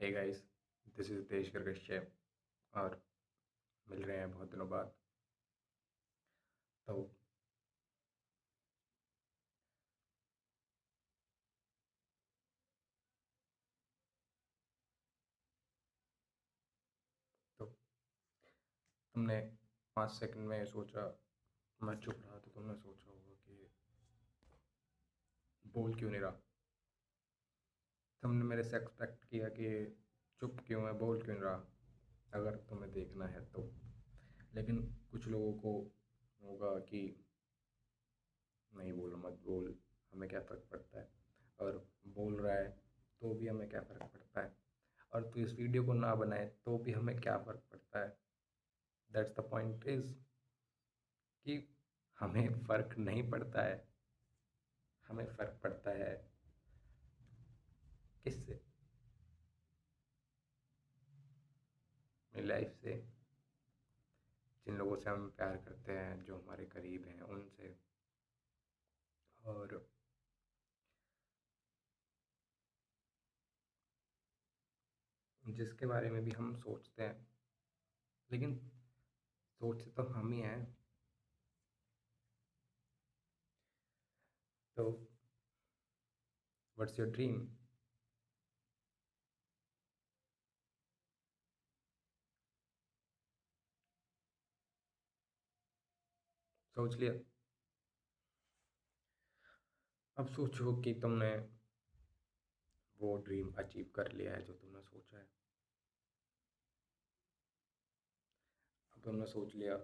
Hey guys, this is देश कश्यप और मिल रहे हैं बहुत दिनों बाद। तो तो तुमने 5 सेकंड में सोचा, मैं चुप रहा तो तुमने सोचा होगा कि बोल क्यों नहीं रहा। तुमने मेरे से एक्सपेक्ट किया कि चुप क्यों है, बोल क्यों नहीं रहा, अगर तुम्हें देखना है तो। लेकिन कुछ लोगों को होगा कि नहीं बोल, मत बोल, हमें क्या फ़र्क पड़ता है। और बोल रहा है तो भी हमें क्या फ़र्क पड़ता है। और तू इस वीडियो को ना बनाए तो भी हमें क्या फ़र्क पड़ता है। दैट्स द पॉइंट इज़ कि हमें फ़र्क नहीं पड़ता है। हमें फ़र्क पड़ता है किससे? अपनी लाइफ से, जिन लोगों से हम प्यार करते हैं, जो हमारे करीब हैं उनसे। और जिसके बारे में भी हम सोचते हैं, लेकिन सोचते तो हम ही हैं। तो व्हाट्स योर ड्रीम? सोच लिया? अब सोचो कि तुमने वो ड्रीम अचीव कर लिया है जो तुमने सोचा है। अब तुमने सोच लिया,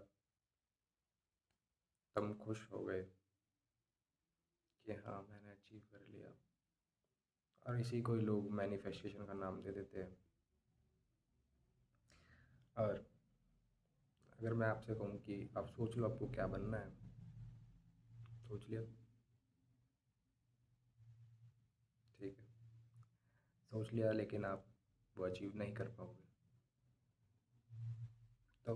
तुम खुश हो गए कि हाँ मैंने अचीव कर लिया। और इसी को ही लोग मैनिफेस्टेशन का नाम दे देते हैं। और अगर मैं आपसे कहूँ कि आप सोच लो आपको क्या बनना है, सोच लिया? ठीक है, सोच लिया, लेकिन आप वो अचीव नहीं कर पाओगे। तो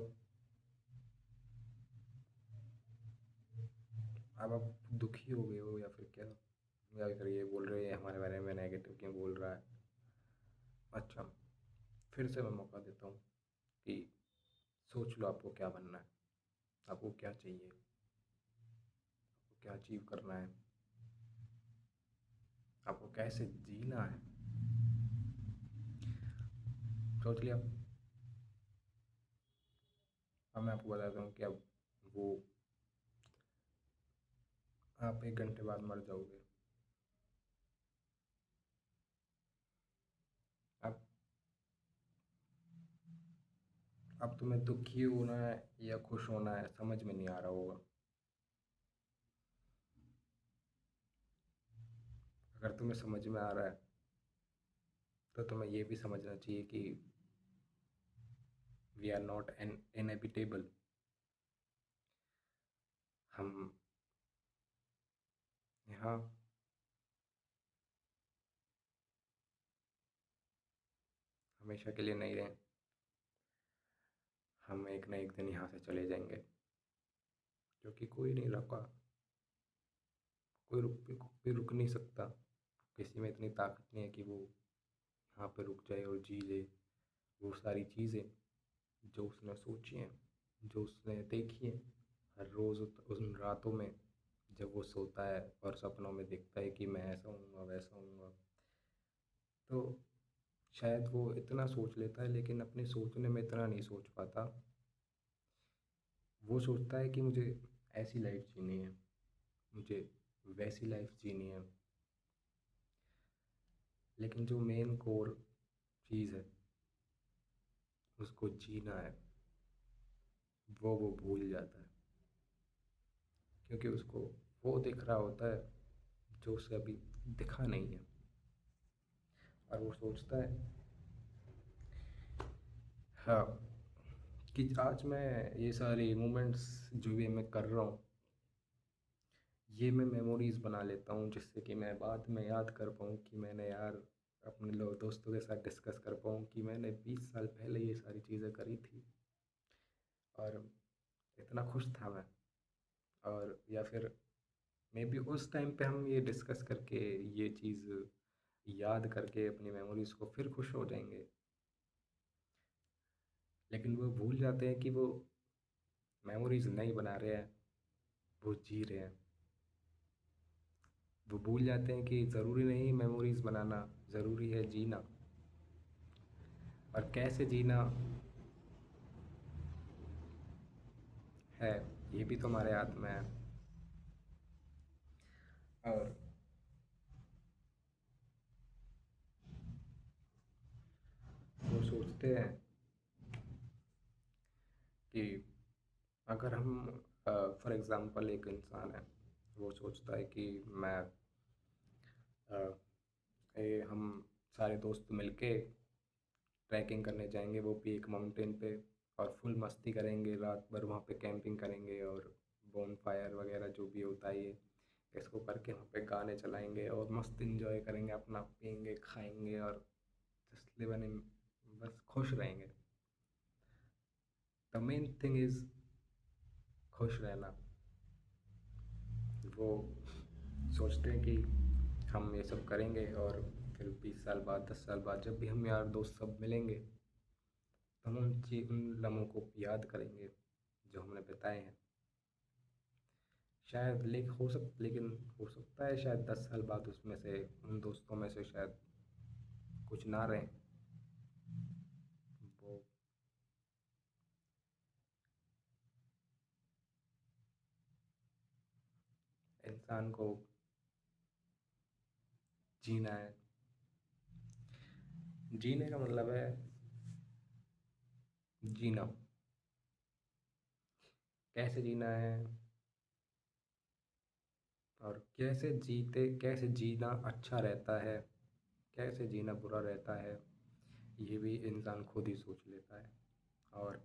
अब आप दुखी हो गए हो या फिर क्या? या फिर ये बोल रहे हैं हमारे बारे में नेगेटिव क्यों बोल रहा है? अच्छा, फिर से मैं मौका देता हूँ कि सोच लो आपको क्या बनना है, आपको क्या चाहिए, आपको क्या अचीव करना है, आपको कैसे जीना है। सोच लिया? अब मैं आपको बताता हूँ कि अब वो आप 1 घंटे बाद मर जाओगे। अब अब तुम्हें दुखी होना है या खुश होना है समझ में नहीं आ रहा होगा। अगर तुम्हें समझ में आ रहा है तो तुम्हें ये भी समझना चाहिए कि वी आर नॉट एन इनएबिटेबल। हम यहाँ हमेशा के लिए नहीं रहे। हम एक ना एक दिन यहाँ से चले जाएंगे, क्योंकि कोई नहीं रुका, कोई रुक नहीं सकता। किसी में इतनी ताकत नहीं है कि वो यहाँ पे रुक जाए और जी ले वो सारी चीज़ें जो उसने सोची हैं, जो उसने देखी हैं। हर रोज़ उन रातों में जब वो सोता है और सपनों में देखता है कि मैं ऐसा हूँगा वैसा हूँगा, तो शायद वो इतना सोच लेता है, लेकिन अपने सोचने में इतना नहीं सोच पाता। वो सोचता है कि मुझे ऐसी लाइफ जीनी है, मुझे वैसी लाइफ जीनी है, लेकिन जो मेन कोर चीज़ है उसको जीना है, वो भूल जाता है। क्योंकि उसको वो दिख रहा होता है जो उसे अभी दिखा नहीं है। और वो सोचता है हाँ कि आज मैं ये सारे मोमेंट्स जो भी मैं कर रहा हूँ, ये मैं मेमोरीज़ बना लेता हूँ, जिससे कि मैं बाद में याद कर पाऊँ कि मैंने यार अपने लोग दोस्तों के साथ डिस्कस कर पाऊँ कि मैंने 20 साल पहले ये सारी चीज़ें करी थी और इतना खुश था मैं। और या फिर मे बी उस टाइम पे हम ये डिस्कस करके ये चीज़ याद करके अपनी मेमोरीज़ को फिर खुश हो जाएंगे। लेकिन वो भूल जाते हैं कि वो मेमोरीज़ नहीं बना रहे हैं, वो जी रहे हैं। वो भूल जाते हैं कि ज़रूरी नहीं मेमोरीज़ बनाना, ज़रूरी है जीना। और कैसे जीना है, ये भी तो हमारे हाथ में है। और वो सोचते हैं कि अगर हम फॉर एग्ज़ाम्पल एक इंसान है, वो सोचता है कि मैं अ, हम सारे दोस्त मिलके ट्रैकिंग करने जाएंगे, वो भी एक माउंटेन पे, और फुल मस्ती करेंगे, रात भर वहाँ पे कैंपिंग करेंगे और बोन फायर वगैरह जो भी होता है ये इसको करके वहाँ पे गाने चलाएंगे और मस्त इंजॉय करेंगे, अपना पियेंगे खाएंगे और जस्ट लिव इन, बस खुश रहेंगे। द मेन थिंग इज़ खुश रहना। वो सोचते हैं कि हम ये सब करेंगे और फिर 20 साल बाद 10 साल बाद जब भी हम यार दोस्त सब मिलेंगे तो हम उन लम्हों को याद करेंगे जो हमने बिताए हैं। शायद लेकिन हो सकता है शायद 10 साल बाद उसमें से उन दोस्तों में से शायद कुछ ना रहें। वो इंसान को जीना है। जीने का मतलब है जीना। कैसे जीना है और कैसे जीना अच्छा रहता है, कैसे जीना बुरा रहता है, ये भी इंसान खुद ही सोच लेता है। और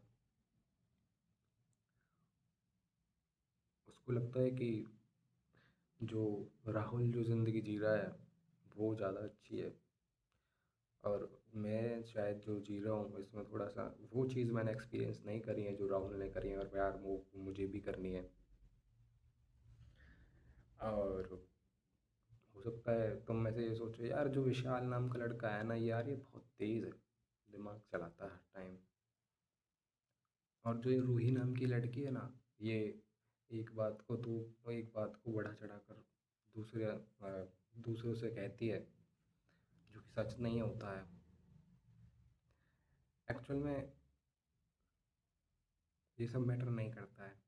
उसको लगता है कि जो राहुल जो ज़िंदगी जी रहा है वो ज़्यादा अच्छी है, और मैं शायद जो जी रहा हूँ इसमें थोड़ा सा वो चीज़ मैंने एक्सपीरियंस नहीं करी है जो राहुल ने करी है, और यार वो मुझे भी करनी है। और हो सकता है तुम में से ये सोचो यार जो विशाल नाम का लड़का है ना यार ये बहुत तेज़ है, दिमाग चलाता है हर टाइम। और जो ये रूही नाम की लड़की है ना, ये एक बात को बढ़ा चढ़ा कर दूसरों से कहती है जो कि सच नहीं होता है। एक्चुअल में ये सब मैटर नहीं करता है।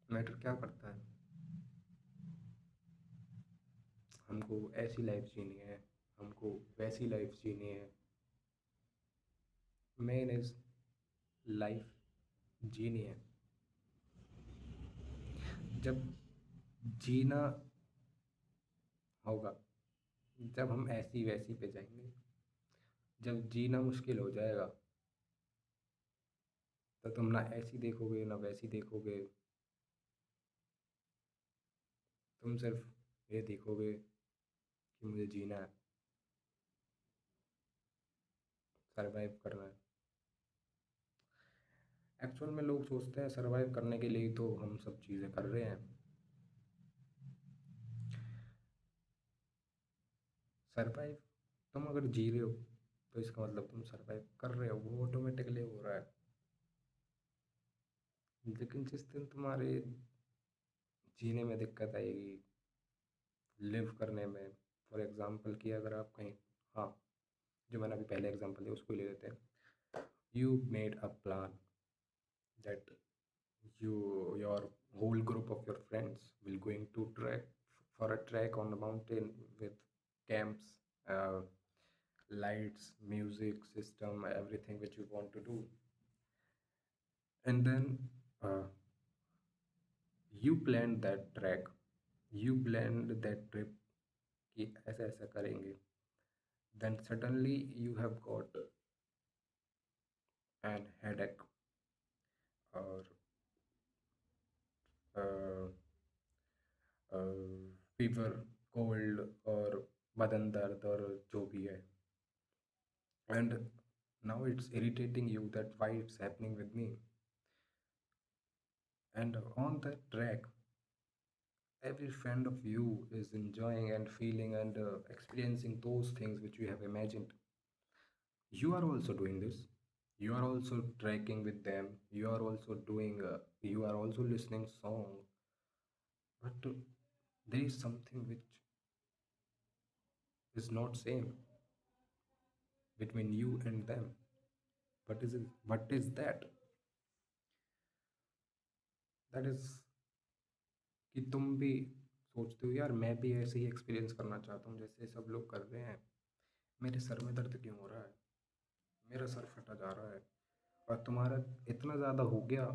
मैटर क्या करता है, हमको ऐसी लाइफ जीनी है, हमको वैसी लाइफ जीनी है। मेन इज़ लाइफ जीनी है। जब जीना होगा, जब हम ऐसी वैसी पे जाएंगे, जब जीना मुश्किल हो जाएगा तो तुम ना ऐसी देखोगे ना वैसी देखोगे, तुम सिर्फ ये देखोगे कि मुझे जीना है, सरवाइव करना है। एक्चुअल में लोग सोचते हैं सरवाइव करने के लिए ही तो हम सब चीज़ें कर रहे हैं। सरवाइव, तुम अगर जी रहे हो तो इसका मतलब तुम सरवाइव कर रहे हो, वो ऑटोमेटिकली हो रहा है। लेकिन जिस दिन तुम्हारे जीने में दिक्कत आएगी, लिव करने में, फॉर एग्जांपल कि अगर आप कहीं, हाँ, जो मैंने अभी पहले एग्जांपल दिया उसको ले लेते हैं। You made a plan that your whole group of your friends will going to trek for a trek on the mountain with camps, uh, lights, music system, everything which you want to do. And then uh, you planned that trek, you planned that trip कि ऐसा ऐसा करेंगे, then suddenly you have got an headache or uh, fever, cold और बदन दर्द और जो भी है, and now it's irritating you that why it's happening with me, and on that track every friend of you is enjoying and feeling and experiencing those things which you have imagined. You are also doing this. You are also tracking with them. You are also doing you are also listening song. But there is something which is not same between you and them. What is that? That is कि तुम भी सोचते हो यार मैं भी ऐसे ही experience करना चाहता हूँ जैसे सब लोग कर रहे हैं। मेरे सर में दर्द क्यों हो रहा है? मेरा सर फटा जा रहा है। और तुम्हारा इतना ज़्यादा हो गया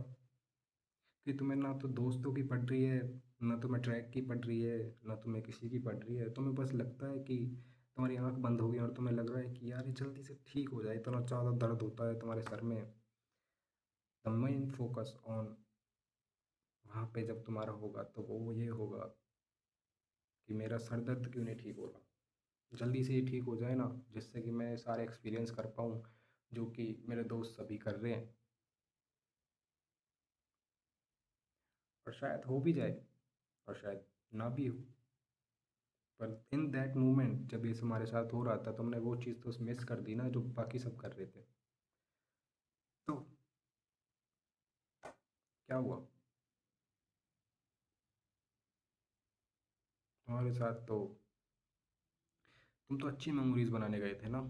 कि तुम्हें ना तो दोस्तों की पड़ रही है, ना तुम्हें ट्रैक की पड़ रही है, ना तुम्हें किसी की पड़ रही है। तुम्हें बस लगता है कि तुम्हारी आँख बंद हो गई और तुम्हें लग रहा है कि यार ये जल्दी से ठीक हो जाए, इतना ज़्यादा दर्द होता है तुम्हारे सर में। द मेन फोकस ऑन वहाँ पे जब तुम्हारा होगा तो वो ये होगा कि मेरा सर दर्द क्यों नहीं ठीक हो रहा? जल्दी से ये ठीक हो जाए ना, जिससे कि मैं सारे एक्सपीरियंस कर पाऊँ जो कि मेरे दोस्त सभी कर रहे हैं। और शायद हो भी जाए और शायद ना भी हो। पर इन दैट मोमेंट जब ये हमारे साथ हो रहा था तो हमने वो चीज़ तो मिस कर दी ना जो बाकी सब कर रहे थे। तो क्या हुआ? तुम्हारे साथ तो तुम तो अच्छी मेमोरीज बनाने गए थे ना।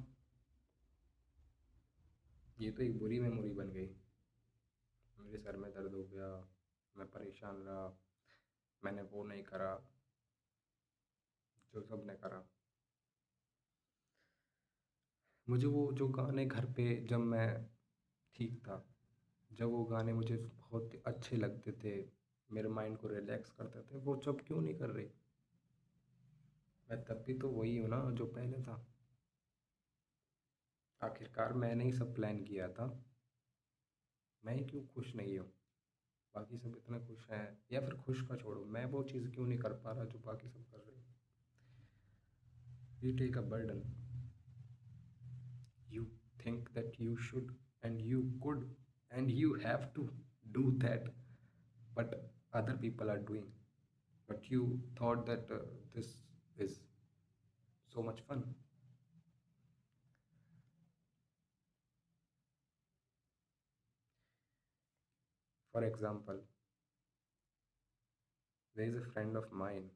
ये तो एक बुरी मेमोरी बन गई। मेरे सर में दर्द हो गया, मैं परेशान रहा, मैंने वो नहीं करा जो सब ने करा। मुझे वो जो गाने घर पे जब मैं ठीक था, जब वो गाने मुझे बहुत अच्छे लगते थे, मेरे माइंड को रिलैक्स करते थे, वो जब क्यों नहीं कर रही? मैं तब भी तो वही हूँ ना जो पहले था। आखिरकार मैंने ही सब प्लान किया था। मैं ही क्यों खुश नहीं हूँ? बाकी सब इतना खुश हैं। या फिर खुश का छोड़ो, मैं वो चीज़ क्यों नहीं कर पा रहा जो बाकी सब कर रहे हैं? You take a burden. You think that you should and you could and you have to do that, but other people are doing. But you thought that this is so much fun. For example, there is a friend of mine.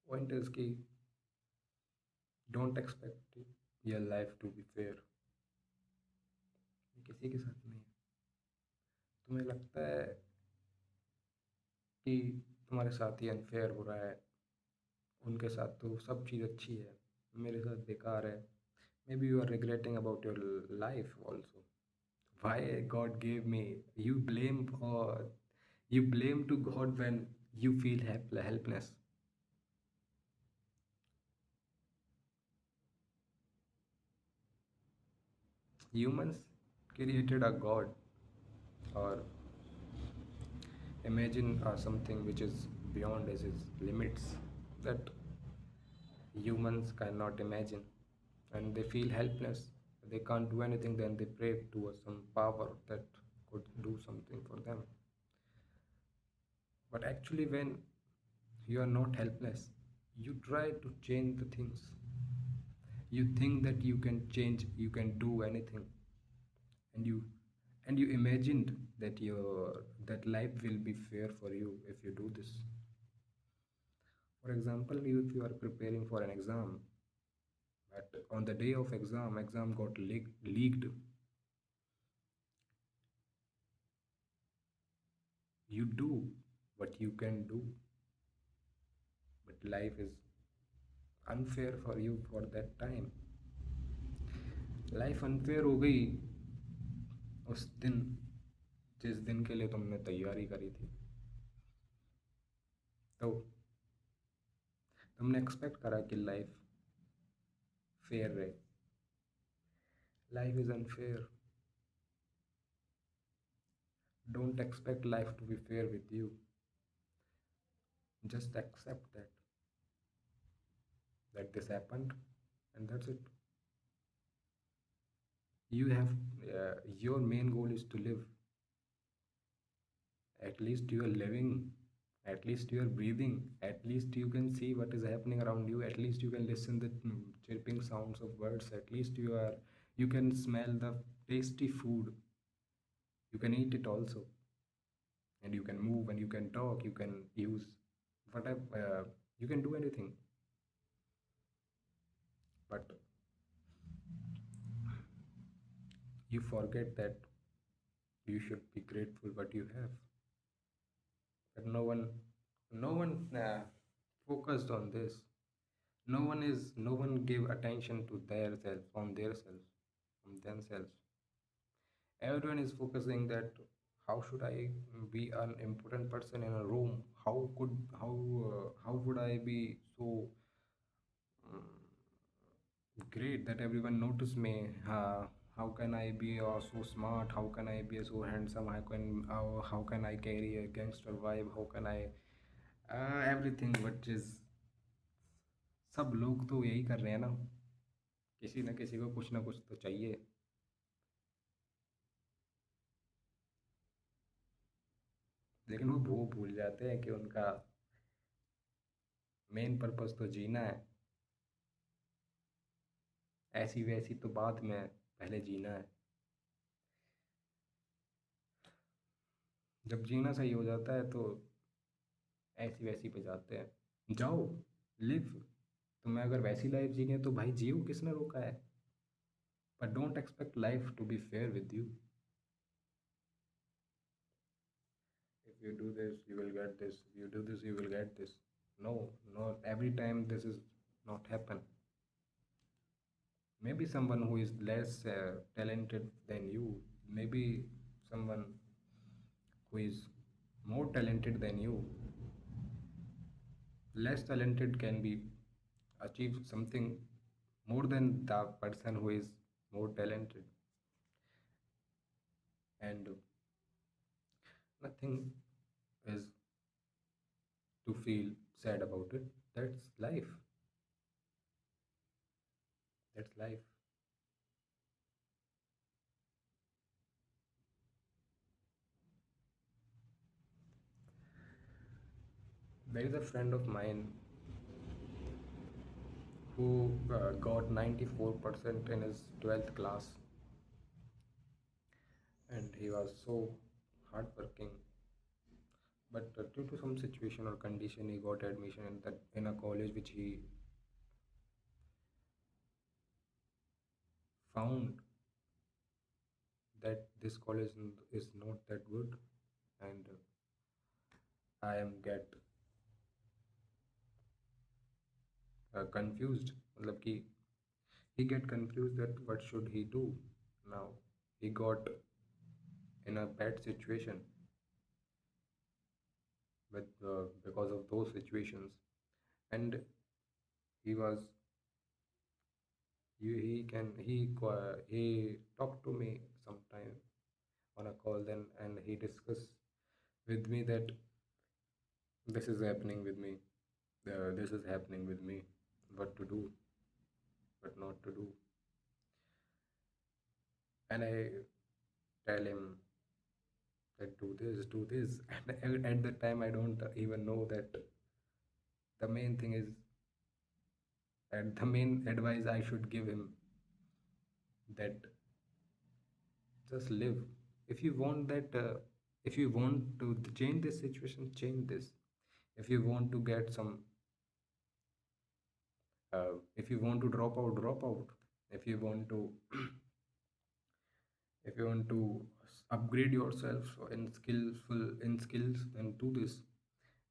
Point is कि don't expect your life to be fair. किसी के साथ नहीं है। तुम्हें लगता है कि तुम्हारे साथ ही अनफेयर हो रहा है, उनके साथ तो सब चीज़ अच्छी है, मेरे साथ बेकार है। Maybe you are regretting about your life also. Why God gave me? You blame for you blame to God when you feel helpless. Humans created a God, or imagine something which is beyond his limits that humans cannot imagine, and they feel helpless. They can't do anything. Then they pray to some power that could do something for them. But actually, when you are not helpless, you try to change the things. You think that you can change, you can do anything, and you imagined that that life will be fair for you if you do this. For example, if you are preparing for an exam, but on the day of exam got leaked. You do what you can do, but life is unfair for you for that time. Life unfair हो गई उस दिन जिस दिन के लिए तुमने तैयारी करी थी। तो तुमने एक्सपेक्ट करा कि लाइफ फेयर रहे। Life is unfair. Don't expect life to be fair with you. Just accept that this happened and that's it. You have your main goal is to live. At least you are living, at least you are breathing, at least you can see what is happening around you, at least you can listen the chirping sounds of birds, at least you can smell the tasty food, you can eat it also, and you can move and you can talk, you can use whatever, you can do anything. But you forget that you should be grateful what you have. But no one focused on this. No one gave attention to their self, on their self, on themselves. Everyone is focusing that how should I be an important person in a room, how would I be so great that everyone notice me, how can I be so smart, how can I be so handsome, how can I carry a gangster vibe, how can I everything which is, सब लोग तो यही कर रहे हैं ना, किसी न किसी को कुछ ना कुछ तो चाहिए। लेकिन वो भूल जाते हैं कि उनका मेन पर्पस तो जीना है। ऐसी वैसी तो बाद में, पहले जीना है। जब जीना सही हो जाता है तो ऐसी वैसी पे जाते हैं। जाओ, लिव। तुम्हें अगर वैसी लाइफ जीनी है तो भाई जियो, किसने रोका है? But don't expect life to be fair with you. If you do this, you will get this. If you do this, you will get this. No, not every time this is not happen. Maybe someone who is less talented than you, maybe someone who is more talented than you, less talented can be achieve something more than the person who is more talented. And nothing is to feel sad about it. That's life. That's life. There is a friend of mine who got 94% in his 12th class, and he was so hardworking. But due to some situation or condition, he got admission in a college which he found that this college is not that good, and I am get confused. मतलब कि he get confused that what should he do now. He got in a bad situation with because of those situations, and he was he talked to me sometime on a call then, and he discussed with me that this is happening with me, this is happening with me, what to do, what not to do. And I tell him that do this and at the time I don't even know that the main thing is, and the main advice I should give him, that just live. If you want that if you want to change this situation, change this. If you want to get some if you want to drop out. If you want to if you want to upgrade yourself in skills, then do this.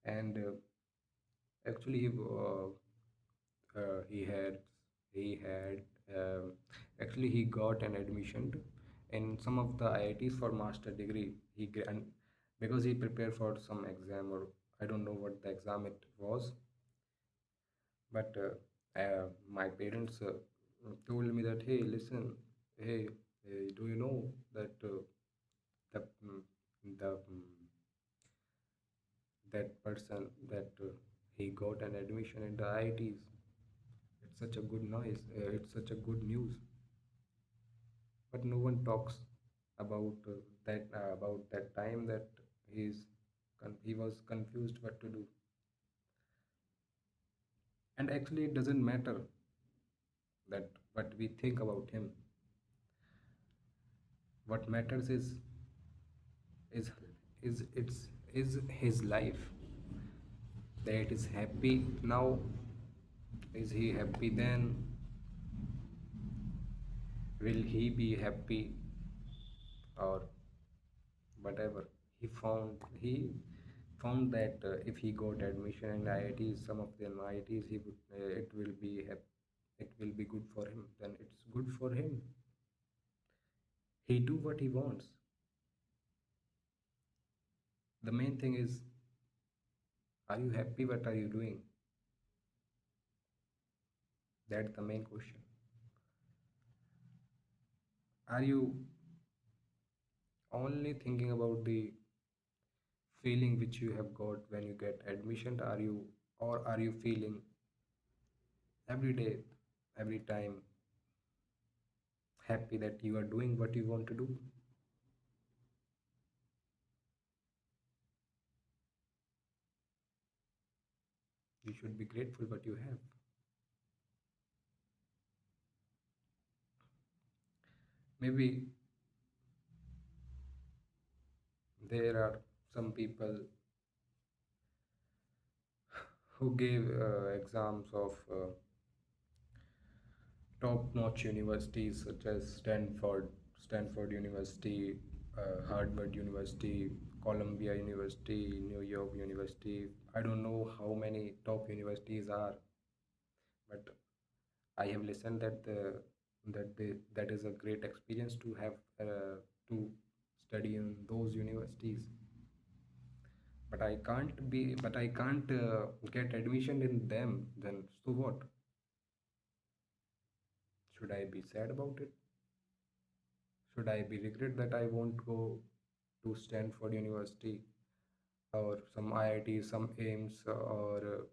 And actually he had actually he got an admission in some of the IITs for master degree. And because he prepared for some exam, or I don't know what the exam it was, but my parents told me that, hey, listen, hey, do you know that the the that person that he got an admission in the IITs. such a good noise, it's such a good news, but no one talks about that time that he was confused what to do. And actually it doesn't matter that what we think about him. What matters is is his life, that is happy now. Is he happy then? Will he be happy? Or whatever he found that if he got admission in IITs, some of them IITs, he would it will be good for him, then it's good for him. He do what he wants. The main thing is, are you happy? What are you doing? That's the main question. Are you only thinking about the feeling which you have got when you get admission? Are you feeling every day, every time happy that you are doing what you want to do? You should be grateful what you have. Maybe there are some people who gave exams of top-notch universities such as Stanford University, Harvard University, Columbia University, New York University. I don't know how many top universities are, but I have listened that is a great experience to have to study in those universities. But I can't get admission in them. Then so what? Should I be sad about it? Should I be regret that I won't go to Stanford University or some IIT, some AIMS, or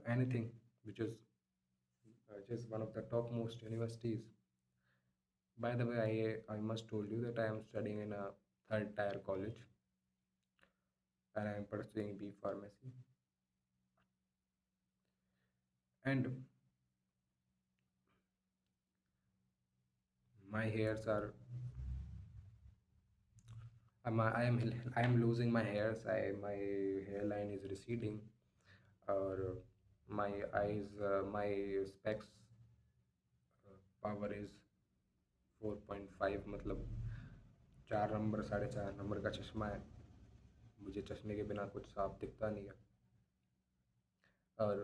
anything which is just one of the topmost universities? By the way, I must told you that I am studying in a third tier college and I am pursuing B Pharmacy. And my hairs are I am losing my hairs. My hairline is receding, or my eyes, my specs power is 4.5, मतलब 4 number, 4.5 number का चश्मा है। मुझे चश्मे के बिना कुछ साफ दिखता नहीं है। और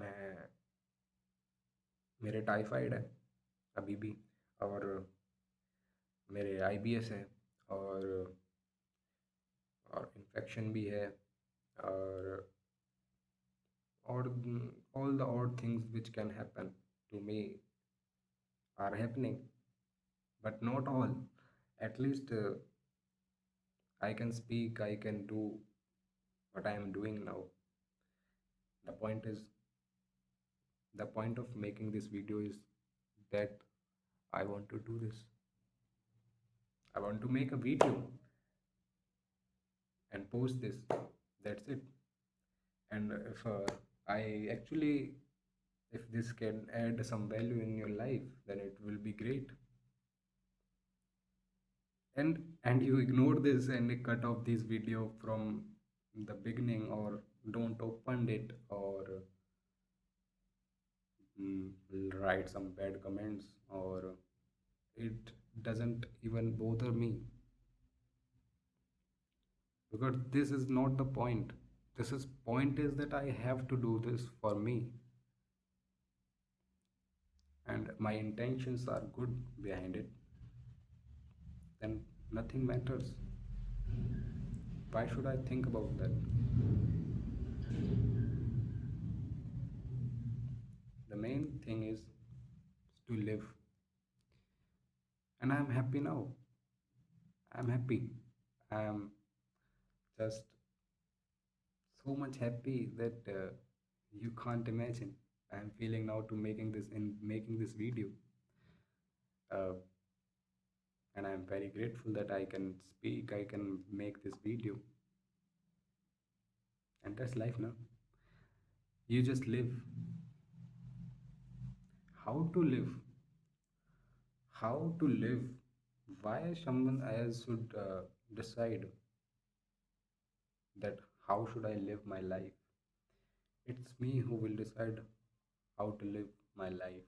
मैं मेरे टाइफाइड है अभी भी, और मेरे IBS है, और इन्फेक्शन भी है, और all the odd things which can happen to me are happening, but not all. At least I can speak, I can do what I am doing now. The point is, the point of making this video is that I want to do this. I want to make a video and post this. That's it. And I actually, if this can add some value in your life, then it will be great. And you ignore this and cut off this video from the beginning, or don't open it, or write some bad comments, or it doesn't even bother me, because this is not the point. Point is that I have to do this for me, and my intentions are good behind it, then nothing matters. Why should I think about that? The main thing is to live, and I am happy now. I am happy. I am just so much happy that you can't imagine. I'm feeling now to making this video, uh, and I'm very grateful that I can speak, I can make this video, and that's life now. You just live. How to live? How to live? Why someone else should decide that how should I live my life? It's me who will decide how to live my life.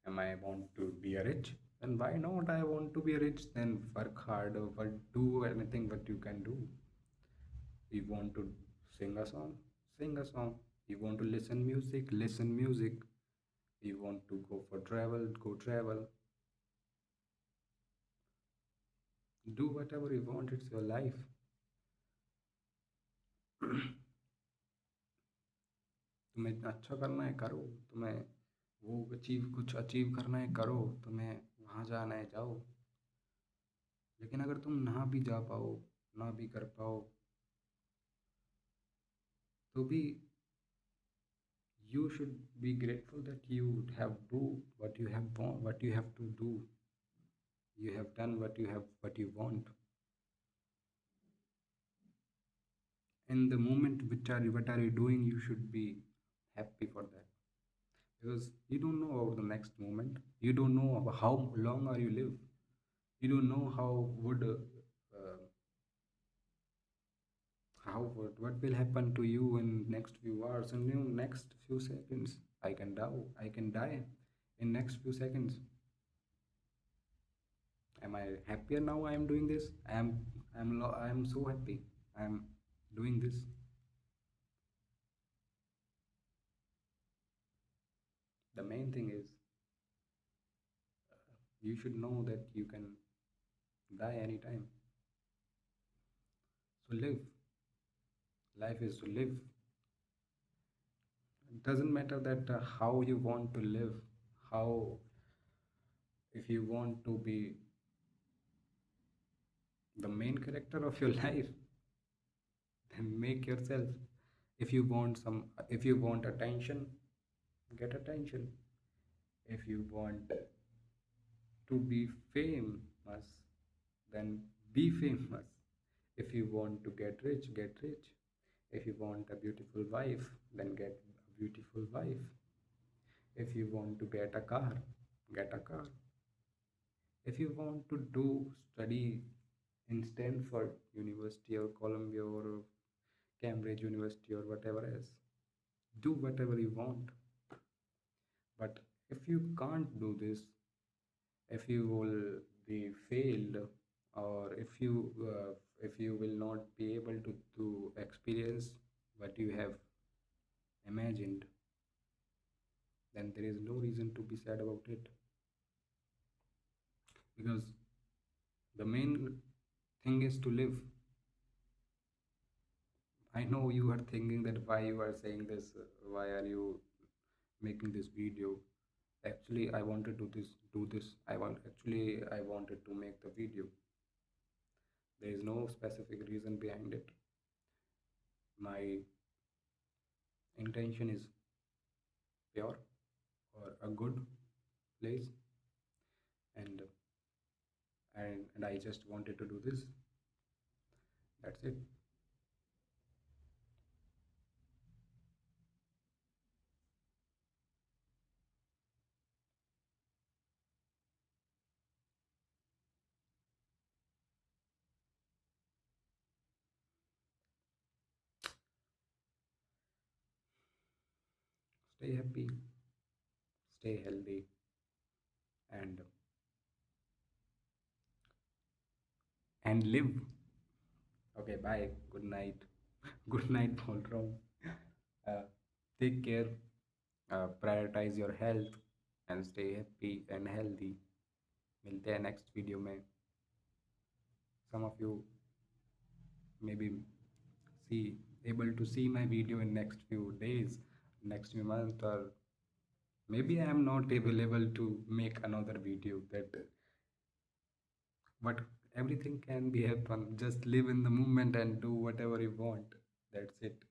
Am I want to be a rich? Then why not? I want to be rich. Then work hard, but do anything what you can do. You want to sing a song? Sing a song. You want to listen music? Listen music. You want to go for travel? Go travel. Do whatever you want. It's your life. तुम्हें अच्छा करना है करो, तुम्हें वो achieve कुछ achieve करना है करो, तुम्हें वहाँ जाना है जाओ। लेकिन अगर तुम ना भी जा पाओ, ना भी कर पाओ, तो भी you should be grateful that you have do what you have want, what you have to do. You have done what you want. In the moment which are what are you doing, you should be happy for that, because you don't know about the next moment. You don't know about how long are you live. You don't know what will happen to you in next few hours and next few seconds. I can die in next few seconds. Am I happier now? I am doing this. I am so happy. I am doing this. The main thing is you should know that you can die anytime. So live. Life is to live. It doesn't matter that how you want to live, how, if you want to be the main character of your life, then make yourself. If you want attention, get attention. If you want to be famous, then be famous. If you want to get rich, get rich. If you want a beautiful wife, then get a beautiful wife. If you want to get a car, get a car. If you want to do study in Stanford University or Columbia or Cambridge University or whatever else, do whatever you want. But if you can't do this, if you will be failed, or if you will not be able to experience what you have imagined, then there is no reason to be sad about it, because the main thing is to live. I know you are thinking that why you are saying this, why are you making this video. Actually I wanted to do this I wanted to make the video. There is no specific reason behind it. My intention is pure, or a good place, and and I just wanted to do this. That's it. Stay happy, stay healthy, and live. Okay, bye. Good night. Good night, Paul. Uh, take care. Prioritize your health and stay happy and healthy. मिलते हैं next video में. Some of you maybe see able to see my video in next few days, next few months, or maybe I am not available to make another video. That but everything can be happen. Just live in the moment and do whatever you want. That's it.